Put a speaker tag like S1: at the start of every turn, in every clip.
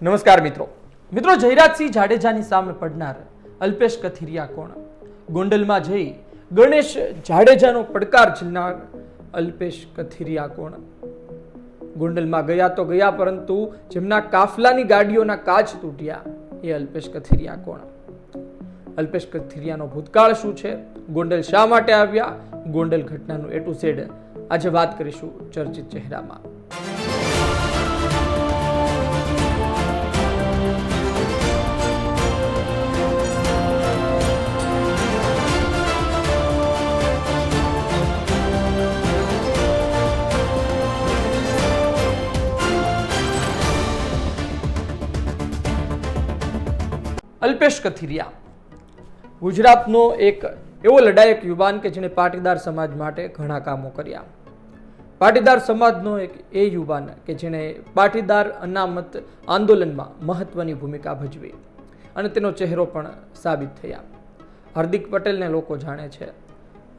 S1: નમસ્કાર મિત્રો જયરાજસિંહ જાડેજાની સામે પડનાર અલ્પેશ કથિરિયા કોણ? ગોંડલમાં જઈ ગણેશ જાડેજાનો પડકાર ઝીલનાર અલ્પેશ કથિરિયા કોણ? ગોંડલમાં ગયા તો ગયા, પરંતુ જેમના કાફલાની ગાડીઓના કાચ તૂટ્યા એ અલ્પેશ કથિરિયા કોણ? અલ્પેશ કથિરિયાનો ભૂતકાળ શું છે? ગોંડલ શા માટે આવ્યા? ગોંડલ ઘટનાનું A to Z આજે વાત કરીશું ચર્ચિત ચહેરામાં. અલ્પેશ કથિરિયા ગુજરાતનો એક એવો લડાયક યુવાન કે જેણે પાટીદાર સમાજ માટે ઘણા કામો કર્યા. પાટીદાર સમાજનો એક એ યુવાન કે જેણે પાટીદાર અનામત આંદોલનમાં મહત્વની ભૂમિકા ભજવી અને તેનો ચહેરો પણ સાબિત થયા. હાર્દિક પટેલને લોકો જાણે છે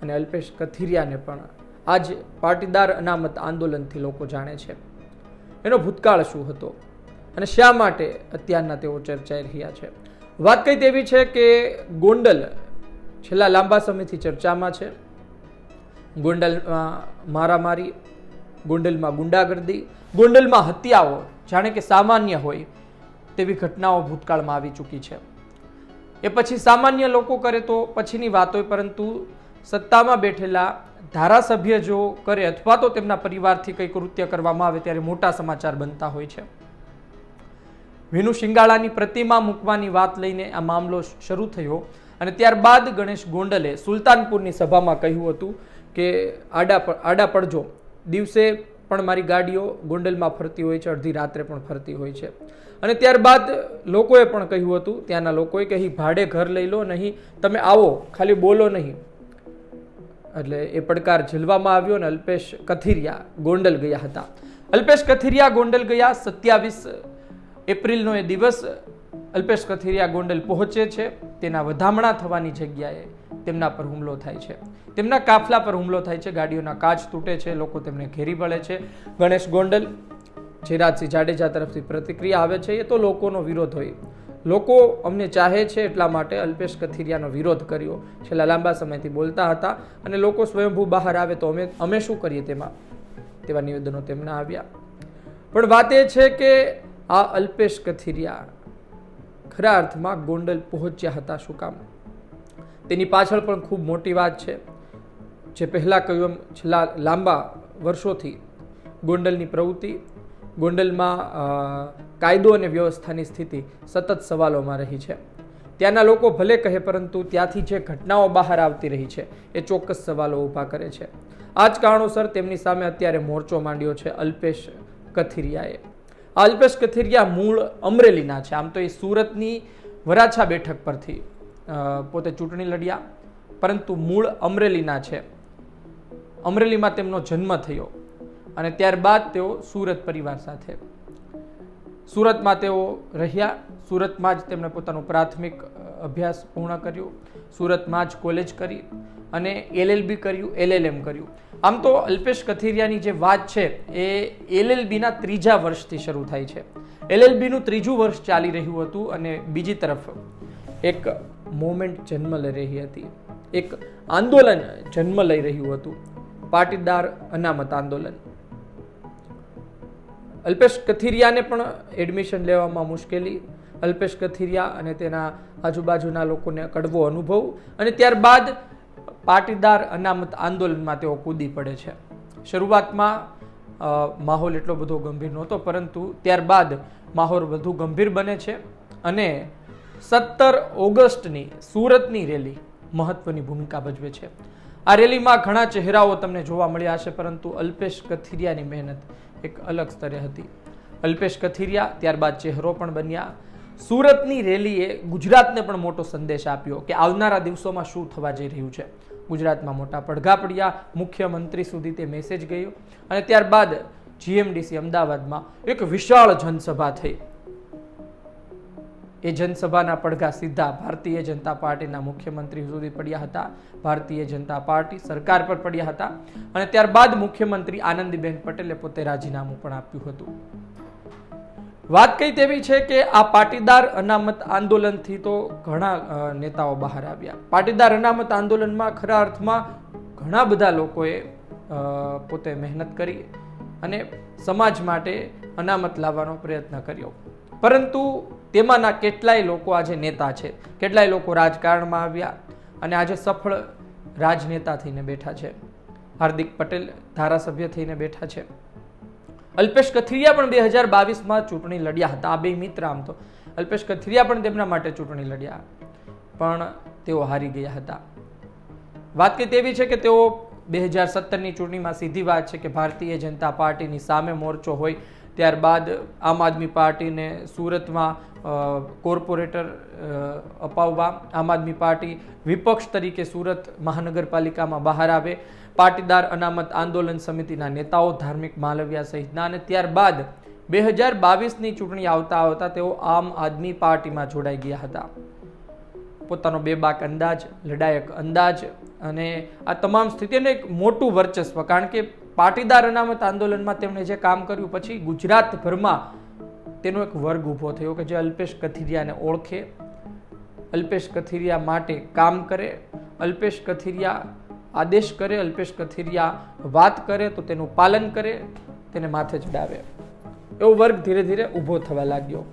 S1: અને અલ્પેશ કથિરિયાને પણ આજ પાટીદાર અનામત આંદોલનથી લોકો જાણે છે. એનો ભૂતકાળ શું હતો અને શા માટે અત્યારના તેઓ ચર્ચાઈ રહ્યા છે? વાત કઈ તેવી છે કે ગોંડલ છેલ્લા લાંબા સમયથી ચર્ચામાં છે. ગોંડલમાં મારામારી, ગોંડલમાં ગુંડાગર્દી, ગોંડલમાં હત્યાઓ જાણે કે સામાન્ય હોય તેવી ઘટનાઓ ભૂતકાળમાં આવી ચૂકી છે. એ પછી સામાન્ય લોકો કરે તો પછીની વાત હોય, પરંતુ સત્તામાં બેઠેલા ધારાસભ્ય જો કરે અથવા તો તેમના પરિવારથી કંઈ કૃત્ય કરવામાં આવે ત્યારે મોટા સમાચાર બનતા હોય છે. વિનુ શિંગાળાની પ્રતિમા મૂકવાની વાત લઈને આ મામલો શરૂ થયો અને ત્યારબાદ ગણેશ ગોંડલે સુલતાનપુરની સભામાં કહ્યું હતું કે આડા પડજો, દિવસે પણ મારી ગાડીઓ ગોંડલમાં ફરતી હોય છે, અડધી રાત્રે પણ ફરતી હોય છે. અને ત્યારબાદ લોકોએ પણ કહ્યું હતું, ત્યાંના લોકોએ કે અહીં ભાડે ઘર લઈ લો, નહીં તમે આવો, ખાલી બોલો નહીં. એટલે એ પડકાર ઝીલવામાં આવ્યો અને અલ્પેશ કથિરિયા ગોંડલ ગયા હતા. અલ્પેશ કથિરિયા ગોંડલ ગયા. 27 એપ્રિલનો એ દિવસ અલ્પેશ કથિરિયા ગોંડલ પહોંચે છે. તેના વધામણા થવાની જગ્યાએ તેમના પર હુમલો થાય છે, તેમના કાફલા પર હુમલો થાય છે, ગાડીઓના કાચ તૂટે છે, લોકો તેમને ઘેરી વળે છે. ગણેશ ગોંડલ, જયરાજસિંહ જાડેજા તરફથી પ્રતિક્રિયા આવે છે. એ તો લોકોનો વિરોધ હોય, લોકો અમને ચાહે છે એટલા માટે અલ્પેશ કથિરિયાનો વિરોધ કર્યો, છેલ્લા લાંબા સમયથી બોલતા હતા અને લોકો સ્વયંભૂ બહાર આવે તો અમે શું કરીએ તેવા નિવેદનો તેમના આવ્યા. પણ વાત એ છે કે આ અલ્પેશ કથિરિયા ખરા અર્થમાં ગોંડલ પહોંચ્યા હતા શું કામ? તેની પાછળ પણ ખૂબ મોટી વાત છે. જે પહેલાં કહ્યું એમ છેલ્લા લાંબા વર્ષોથી ગોંડલની પ્રવૃત્તિ, ગોંડલમાં કાયદો અને વ્યવસ્થાની સ્થિતિ સતત સવાલોમાં રહી છે. ત્યાંના લોકો ભલે કહે, પરંતુ ત્યાંથી જે ઘટનાઓ બહાર આવતી રહી છે એ ચોક્કસ સવાલો ઊભા કરે છે. આ જ કારણોસર તેમની સામે અત્યારે મોરચો માંડ્યો છે અલ્પેશ કથિરિયાએ. અલ્પેશ કથિરિયા મૂળ અમરેલીના છે. આમ તો એ સુરતની વરાછા બેઠક પરથી પોતે ચૂંટણી લડ્યા, પરંતુ મૂળ અમરેલીના છે. અમરેલીમાં તેમનો જન્મ થયો અને ત્યારબાદ તેઓ સુરત પરિવાર સાથે સુરતમાં તેઓ રહ્યા. સુરતમાં જ તેમણે પોતાનું પ્રાથમિક અભ્યાસ પૂર્ણ કર્યો, સુરતમાં જ કોલેજ કરી અને LLB કર્યું, LLM કર્યું. આમ તો અલ્પેશ કથિરિયાની જે વાત છે એ LLBના 3જા વર્ષથી શરૂ થાય છે. LLBનું 3જું વર્ષ ચાલી રહ્યું હતું અને બીજી તરફ એક મોમેન્ટ જન્મ લઈ રહી હતી, એક આંદોલન જન્મ લઈ રહ્યું હતું, પાટીદાર અનામત આંદોલન. અલ્પેશ કથિરિયાને પણ એડમિશન લેવામાં મુશ્કેલી, અલ્પેશ કથિરિયા અને તેના આજુબાજુના લોકોને કડવો અનુભવ અને ત્યારબાદ પાટીદાર અનામત આંદોલનમાં તેઓ કૂદી પડે છે. શરૂઆતમાં માહોલ એટલો બધો ગંભીર નહોતો, પરંતુ ત્યારબાદ માહોલ વધુ ગંભીર બને છે અને 17 ઓગસ્ટની સુરતની રેલી મહત્વની ભૂમિકા ભજવે છે. આ રેલીમાં ઘણા ચહેરાઓ તમને જોવા મળ્યા હશે, પરંતુ અલ્પેશ કથિરિયાની મહેનત એક અલગ સ્તરે હતી. અલ્પેશ કથિરિયા ત્યારબાદ ચહેરો પણ બન્યા. સુરતની રેલીએ ગુજરાતને પણ મોટો સંદેશ આપ્યો કે આવનારા દિવસોમાં શું થવા જઈ રહ્યું છે. ગુજરાતમાં મોટા પડઘા પડ્યા, મુખ્યમંત્રી સુધી તે મેસેજ ગયો અને ત્યારબાદ GMDC અમદાવાદમાં એક વિશાળ જનસભા થઈ. એ જનસભાના પડઘા સીધા ભારતીય જનતા પાર્ટીના મુખ્યમંત્રી સુધી પડ્યા હતા, ભારતીય જનતા પાર્ટી સરકાર પર પડ્યા હતા અને ત્યારબાદ મુખ્યમંત્રી આનંદીબેન પટેલે પોતે રાજીનામું પણ આપ્યું હતું. વાત કઈ તેવી છે કે આ પાટીદાર અનામત આંદોલનથી તો ઘણા નેતાઓ બહાર આવ્યા. પાટીદાર અનામત આંદોલનમાં ખરા અર્થમાં ઘણા બધા લોકોએ પોતે મહેનત કરી અને સમાજ માટે અનામત લાવવાનો પ્રયત્ન કર્યો. પરંતુ તેમાંના કેટલાય લોકો આજે નેતા છે, કેટલાય લોકો રાજકારણમાં આવ્યા અને આજે સફળ રાજનેતા થઈને બેઠા છે. હાર્દિક પટેલ ધારાસભ્ય થઈને બેઠા છે. અલ્પેશ કથિરિયા પણ 2022માં ચૂંટણી લડ્યા હતા. આ બે મિત્ર. આમ તો અલ્પેશ કથિરિયા પણ તેમના માટે ચૂંટણી લડ્યા, પણ તેઓ હારી ગયા હતા. વાત કઈ તેવી છે કે તેઓ 2017ની ચૂંટણીમાં, સીધી વાત છે કે ભારતીય જનતા પાર્ટીની સામે મોરચો હોય, ત્યારબાદ આમ આદમી પાર્ટીને સુરતમાં કોર્પોરેટર અપાવવા, આમ આદમી પાર્ટી વિપક્ષ તરીકે સુરત મહાનગરપાલિકામાં બહાર આવે, પાટીદાર અનામત આંદોલન સમિતિના નેતાઓ, ધાર્મિક માલવ્યા સહિતના, અને ત્યારબાદ 2022ની ચૂંટણી આવતા તેઓ આમ આદમી પાર્ટીમાં જોડાઈ ગયા હતા. પોતાનો બેબાક અંદાજ, લડાયક અંદાજ અને આ તમામ સ્થિતિને એક મોટું વર્ચસ્વ, કારણ કે પાટીદાર અનામત આંદોલનમાં તેમણે જે કામ કર્યું પછી ગુજરાતભરમાં તેનો એક વર્ગ ઊભો થયો કે જે અલ્પેશ કથિરિયાને ઓળખે, અલ્પેશ કથિરિયા માટે કામ કરે, અલ્પેશ કથિરિયા આદેશ કરે, અલ્પેશ કથિરિયા વાત કરે તો તેનું પાલન કરે, તેને માથે ચડાવે. એવો વર્ગ ધીરે ધીરે ઊભો થવા લાગ્યો.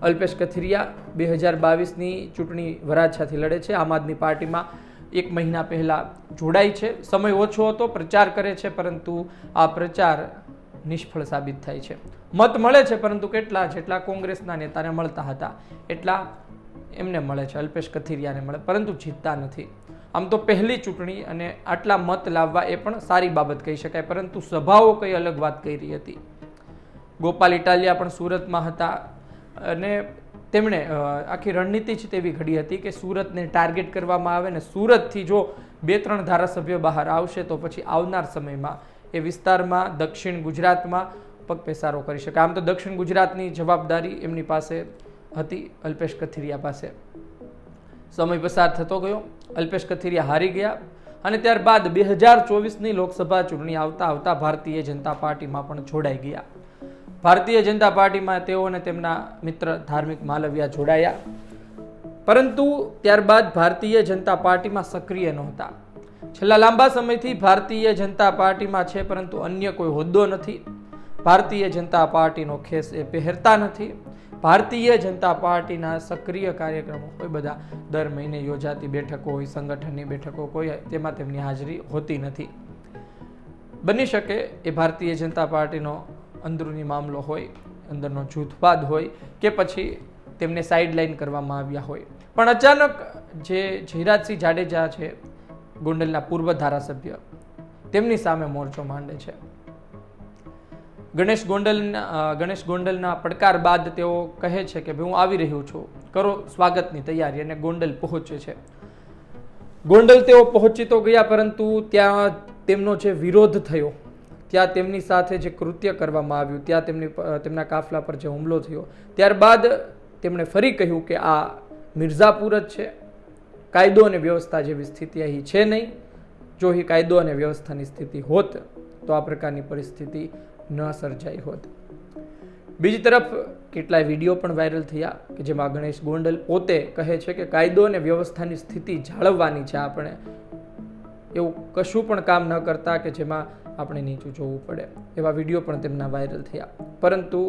S1: અલ્પેશ કથિરિયા 2022ની ચૂંટણી વરાછાથી લડે છે. આમ આદમી પાર્ટીમાં 1 મહિના પહેલા જોડાય છે. સમય ઓછો હતો, પ્રચાર કરે છે, પરંતુ આ પ્રચાર નિષ્ફળ સાબિત થાય છે. મત મળે છે, પરંતુ કેટલા, જેટલા કોંગ્રેસના નેતાને મળતા હતા એટલા એમને મળે છે, અલ્પેશ કથિરિયાને મળે, પરંતુ જીતતા નથી. આમ તો પહેલી ચૂંટણી અને આટલા મત લાવવા એ પણ સારી બાબત કહી શકાય, પરંતુ સભાઓ કઈ અલગ વાત કરી હતી. ગોપાલ ઇટાલિયા પણ સુરતમાં હતા અને તેમણે આખી રણનીતિ જ તેવી ઘડી હતી કે સુરતને ટાર્ગેટ કરવામાં આવે ને સુરતથી જો 2-3 ધારાસભ્યો બહાર આવશે તો પછી આવનાર સમયમાં એ વિસ્તારમાં, દક્ષિણ ગુજરાતમાં પગપેસારો કરી શકે. આમ તો દક્ષિણ ગુજરાતની જવાબદારી એમની પાસે હતી, અલ્પેશ કથિરિયા પાસે. સમય પસાર થતો ગયો, અલ્પેશ કથિરિયા હારી ગયા અને ત્યારબાદ 2024ની લોકસભા ચૂંટણી આવતા ભારતીય જનતા પાર્ટીમાં પણ જોડાઈ ગયા. ભારતીય જનતા પાર્ટીમાં તેઓ અને તેમના મિત્ર ધાર્મિક માલવ્યા જોડાયા, પરંતુ ત્યારબાદ ભારતીય જનતા પાર્ટીમાં સક્રિય નહોતા. છેલ્લા લાંબા સમયથી ભારતીય જનતા પાર્ટીમાં છે, પરંતુ અન્ય કોઈ હોદ્દો નથી. ભારતીય જનતા પાર્ટીનો ખેસ એ પહેરતા નથી. ભારતીય જનતા પાર્ટીના સક્રિય કાર્યક્રમો કોઈ બધા દર મહિને યોજાતી બેઠકો હોય, સંગઠનની બેઠકો કોઈ, તેમાં તેમની હાજરી હોતી નથી. બની શકે એ ભારતીય જનતા પાર્ટીનો અંદરૂની મામલો હોય, અંદરનો જૂથવાદ હોય કે પછી તેમને સાઇડલાઇન કરવામાં આવ્યા હોય. પણ અચાનક જે જયરાજસિંહ જાડેજા છે, ગોંડલના પૂર્વ ધારાસભ્ય, તેમની સામે મોરચો માંડે છે. ગણેશ ગોંડલના પડકાર બાદ તેઓ કહે છે કે હું આવી રહ્યો છું, કરો સ્વાગતની તૈયારી, અને ગોંડલ પહોંચે છે. ગોંડલ તેઓ પહોંચી તો ગયા, પરંતુ ત્યાં તેમનો જે વિરોધ થયો, ત્યાં તેમની સાથે જે કૃત્ય કરવામાં આવ્યું, ત્યાં તેમના કાફલા પર જે હુમલો થયો, ત્યારબાદ તેમણે ફરી કહ્યું કે આ મિર્ઝાપુર જ છે, કાયદો અને વ્યવસ્થા જેવી સ્થિતિ અહીં છે નહીં. જો એ કાયદો અને વ્યવસ્થાની સ્થિતિ હોત તો આ પ્રકારની પરિસ્થિતિ ન સર્જાઈ હોત. બીજી તરફ કેટલાય વિડીયો પણ વાયરલ થયા કે જેમાં ગણેશ ગોંડલ પોતે કહે છે કે કાયદો અને વ્યવસ્થાની સ્થિતિ જાળવવાની છે, આપણે એવું કશું પણ કામ ન કરતા કે જેમાં આપણે નીચું જોવું પડે. એવા વિડીયો પણ તેમના વાયરલ થયા. પરંતુ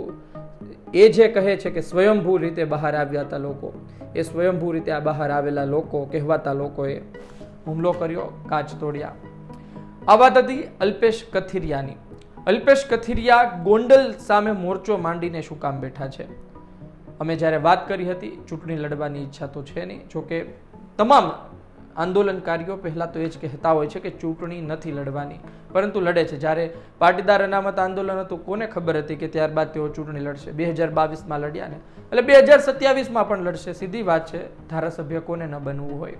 S1: એ જે કહે છે કે સ્વયંભૂ રીતે બહાર આવ્યા હતા લોકો, એ સ્વયંભૂ રીતે આ બહાર આવેલા લોકો, કહેવાતા લોકોએ હુમલો કર્યો, કાચ તોડ્યા. આ વાત હતી અલ્પેશ કથિરિયાની. અલ્પેશ કથિરિયા ગોંડલ સામે મોરચો માંડીને શું કામ બેઠા છે? અમે જ્યારે વાત કરી હતી, ચૂંટણી લડવાની ઈચ્છા તો છે નહીં. જોકે તમામ આંદોલનકારીઓ પહેલાં તો એ જ કહેતા હોય છે કે ચૂંટણી નથી લડવાની, પરંતુ લડે છે. જ્યારે પાટીદાર અનામત આંદોલન હતું, કોને ખબર હતી કે ત્યારબાદ તેઓ ચૂંટણી લડશે? 2022માં લડ્યા ને, એટલે 2027માં પણ લડશે. સીધી વાત છે, ધારાસભ્ય કોને ન બનવું હોય?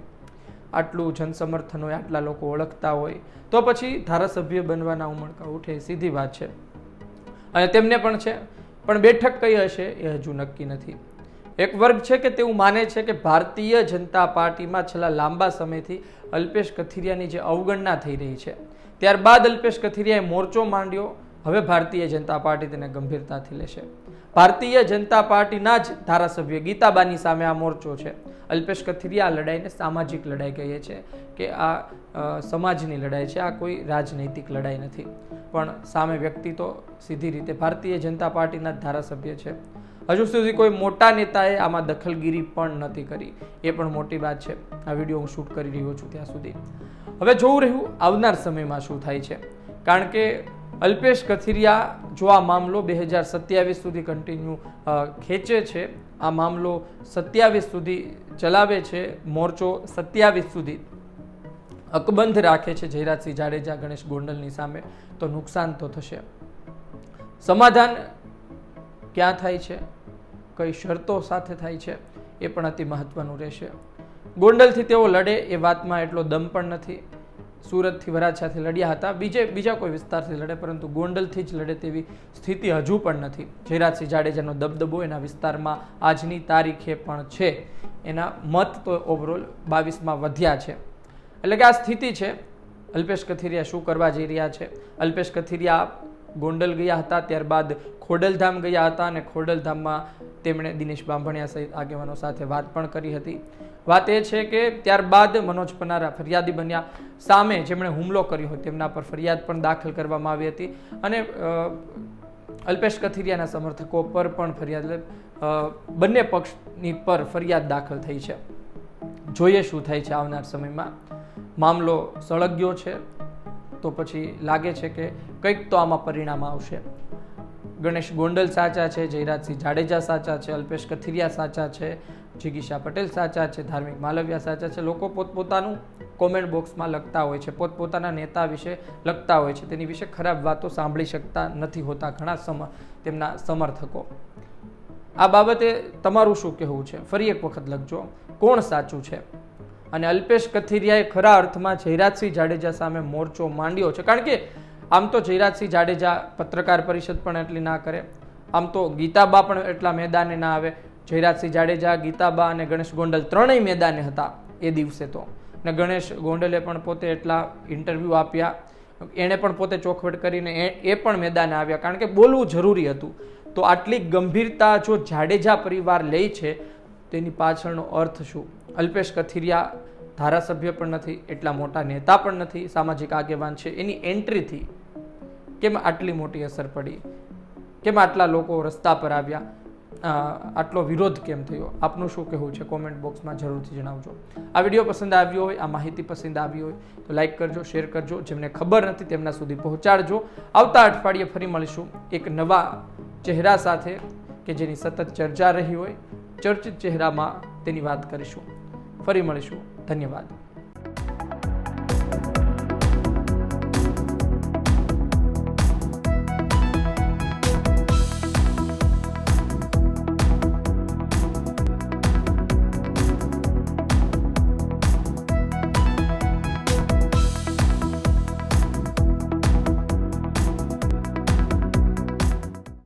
S1: આટલું જનસમર્થન હોય, આટલા લોકો ઓળખતા હોય તો પછી ધારાસભ્ય બનવાના ઉમળકા ઉઠે, સીધી વાત છે. અને તેમને પણ છે, પણ બેઠક કઈ હશે એ હજુ નક્કી નથી. એક વર્ગ છે કે તેવું માને છે કે ભારતીય જનતા પાર્ટીમાં છેલ્લા લાંબા સમયથી અલ્પેશ કથિરિયાની જે અવગણના થઈ રહી છે, ત્યારબાદ અલ્પેશ કથિરિયાએ મોરચો માંડ્યો, હવે ભારતીય જનતા પાર્ટી તેને ગંભીરતાથી લેશે. ભારતીય જનતા પાર્ટીના જ ધારાસભ્ય ગીતાબાની સામે આ મોરચો છે. અલ્પેશ કથિરિયા આ લડાઈને સામાજિક લડાઈ કહીએ છીએ કે આ સમાજની લડાઈ છે, આ કોઈ રાજનૈતિક લડાઈ નથી. પણ સામે વ્યક્તિ તો સીધી રીતે ભારતીય જનતા પાર્ટીના જ ધારાસભ્ય છે. હજુ સુધી કોઈ મોટા નેતાએ આમાં દખલગીરી પણ નથી કરી, એ પણ મોટી વાત છે. આ વિડીયો હું શૂટ કરી રહ્યો છું ત્યાં સુધી. હવે જોવું રહ્યું આવનાર સમયમાં શું થાય છે, કારણ કે અલ્પેશ કથિરિયા જો આ મામલો 2027 સુધી કન્ટિન્યુ ખેંચે છે, આ મામલો 27 સુધી ચલાવે છે, મોરચો 27 સુધી અકબંધ રાખે છે જયરાજસિંહ જાડેજા ગણેશ ગોંડલની સામે, તો નુકસાન તો થશે. સમાધાન ક્યાં થાય છે, કઈ શરતો સાથે થાય છે, એ પણ અતિ મહત્વનું રહેશે. ગોંડલથી તેઓ લડે એ વાતમાં એટલો દમ પણ નથી. સુરતથી વરાછાથી લડ્યા હતા, બીજા કોઈ વિસ્તારથી લડે, પરંતુ ગોંડલથી જ લડે તેવી સ્થિતિ હજુ પણ નથી. જયરાજસિંહ જાડેજાનો દબદબો એના વિસ્તારમાં આજની તારીખે પણ છે. એના મત તો ઓવરઓલ 22માં વધ્યા છે. એટલે કે આ સ્થિતિ છે. અલ્પેશ કથિરિયા શું કરવા જઈ રહ્યા છે? અલ્પેશ કથિરિયા ગોંડલ ગયા હતા, ત્યારબાદ ખોડલધામ ગયા હતા, અને ખોડલધામમાં તેમણે દિનેશ બાંભણિયા સહિત આગેવાનો સાથે વાત પણ કરી હતી. વાત એ છે કે ત્યારબાદ મનોજ પનારા ફરિયાદી બન્યા, સામે જેમણે હુમલો કર્યો હોય તેમના પર ફરિયાદ પણ દાખલ કરવામાં આવી હતી, અને અલ્પેશ કથિરિયાના સમર્થકો પર પણ ફરિયાદ, બંને પક્ષની પર ફરિયાદ દાખલ થઈ છે. જોઈએ શું થાય છે આવનાર સમયમાં. મામલો સળગ્યો છે તો પછી લાગે છે કે કંઈક તો આમાં પરિણામ આવશે. ગણેશ ગોંડલ સાચા છે, જયરાજસિંહ જાડેજા સાચા છે, અલ્પેશ કથિરિયા સાચા છે, જિગીશા પટેલ સાચા છે, ધાર્મિક માલવિયા સાચા છે. લોકો પોતપોતાનું કોમેન્ટ બોક્સમાં લખતા હોય છે, પોતપોતાના નેતા વિશે લખતા હોય છે, તેની વિશે ખરાબ વાતો સાંભળી શકતા નથી હોતા ઘણા તેમના સમર્થકો. આ બાબતે તમારું શું કહેવું છે? ફરી એક વખત લખજો, કોણ સાચું છે? અને અલ્પેશ કથિરિયાએ ખરા અર્થમાં જયરાજસિંહ જાડેજા સામે મોરચો માંડ્યો છે, કારણ કે આમ તો જયરાજસિંહ જાડેજા પત્રકાર પરિષદ પણ એટલી ના કરે, આમ તો ગીતાબા પણ એટલા મેદાને ના આવે. જયરાજસિંહ જાડેજા, ગીતાબા અને ગણેશ ગોંડલ ત્રણેય મેદાને હતા એ દિવસે તો, અને ગણેશ ગોંડલે પણ પોતે એટલા ઇન્ટરવ્યૂ આપ્યા, એણે પણ પોતે ચોખવટ કરીને એ પણ મેદાને આવ્યા, કારણ કે બોલવું જરૂરી હતું. તો આટલી ગંભીરતા જો જાડેજા પરિવાર લે છે, તેની પાછળનો અર્થ શું? અલ્પેશ કથિરિયા ધારાસભ્ય પણ નથી, એટલા મોટા નેતા પણ નથી, સામાજિક આગેવાન છે, એની એન્ટ્રીથી કેમ આટલી મોટી અસર પડી? કેમ આટલા લોકો રસ્તા પર આવ્યા? આટલો વિરોધ કેમ થયો? આપનું શું કહેવું છે? કોમેન્ટ બોક્સમાં જરૂરથી જણાવજો. આ વિડીયો પસંદ આવ્યો હોય, આ માહિતી પસંદ આવી હોય તો લાઈક કરજો, શેર કરજો, જેમને ખબર નથી તેમના સુધી પહોંચાડજો. આવતા અઠવાડિયે ફરી મળીશું એક નવા ચહેરા સાથે કે જેની સતત ચર્ચા રહી હોય, ચર્ચિત ચહેરામાં તેની વાત કરીશું. ફરી મળીશું. ધન્યવાદ.